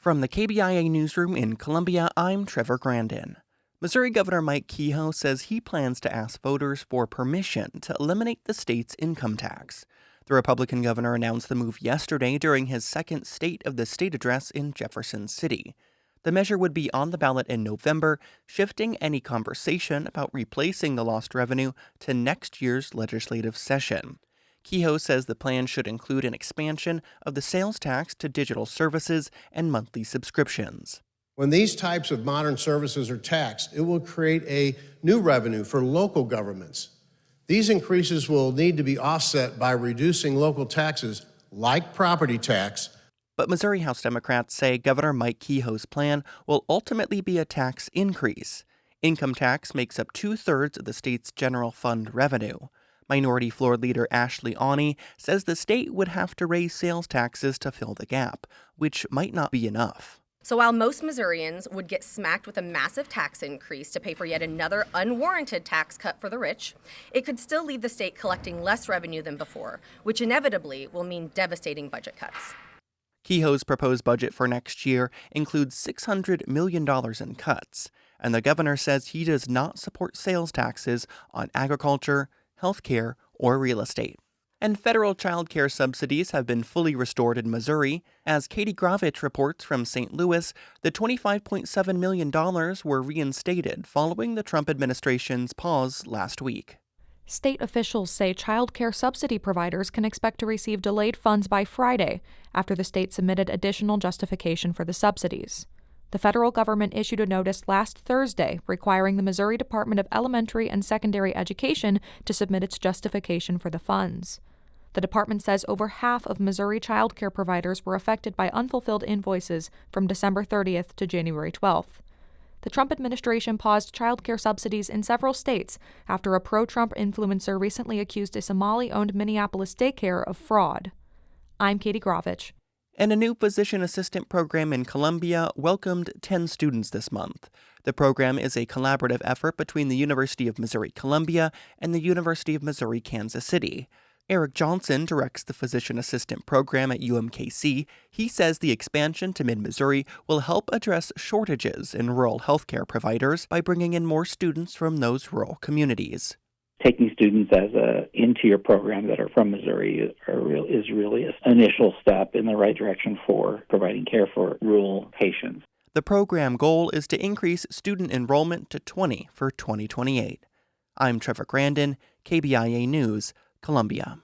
From the KBIA Newsroom in Columbia, I'm Trevor Grandin. Missouri Governor Mike Kehoe says he plans to ask voters for permission to eliminate the state's income tax. The Republican governor announced the move yesterday during his second State of the State address in Jefferson City. The measure would be on the ballot in November, shifting any conversation about replacing the lost revenue to next year's legislative session. Kehoe says the plan should include an expansion of the sales tax to digital services and monthly subscriptions. When these types of modern services are taxed, it will create a new revenue for local governments. These increases will need to be offset by reducing local taxes like property tax. But Missouri House Democrats say Governor Mike Kehoe's plan will ultimately be a tax increase. Income tax makes up 2/3 of the state's general fund revenue. Minority Floor Leader Ashley Awney says the state would have to raise sales taxes to fill the gap, which might not be enough. So while most Missourians would get smacked with a massive tax increase to pay for yet another unwarranted tax cut for the rich, it could still leave the state collecting less revenue than before, which inevitably will mean devastating budget cuts. Kehoe's proposed budget for next year includes $600 million in cuts, and the governor says he does not support sales taxes on agriculture, healthcare, or real estate. And federal child care subsidies have been fully restored in Missouri. As Katie Gravich reports from St. Louis, the $25.7 million were reinstated following the Trump administration's pause last week. State officials say child care subsidy providers can expect to receive delayed funds by Friday after the state submitted additional justification for the subsidies. The federal government issued a notice last Thursday requiring the Missouri Department of Elementary and Secondary Education to submit its justification for the funds. The department says over half of Missouri child care providers were affected by unfulfilled invoices from December 30th to January 12th. The Trump administration paused child care subsidies in several states after a pro-Trump influencer recently accused a Somali-owned Minneapolis daycare of fraud. I'm Katie Gravich. And a new physician assistant program in Columbia welcomed 10 students this month. The program is a collaborative effort between the University of Missouri-Columbia and the University of Missouri-Kansas City. Eric Johnson directs the physician assistant program at UMKC. He says the expansion to mid-Missouri will help address shortages in rural healthcare providers by bringing in more students from those rural communities. Taking students into your program that are from Missouri is really an initial step in the right direction for providing care for rural patients. The program goal is to increase student enrollment to 20 for 2028. I'm Trevor Grandin, KBIA News, Columbia.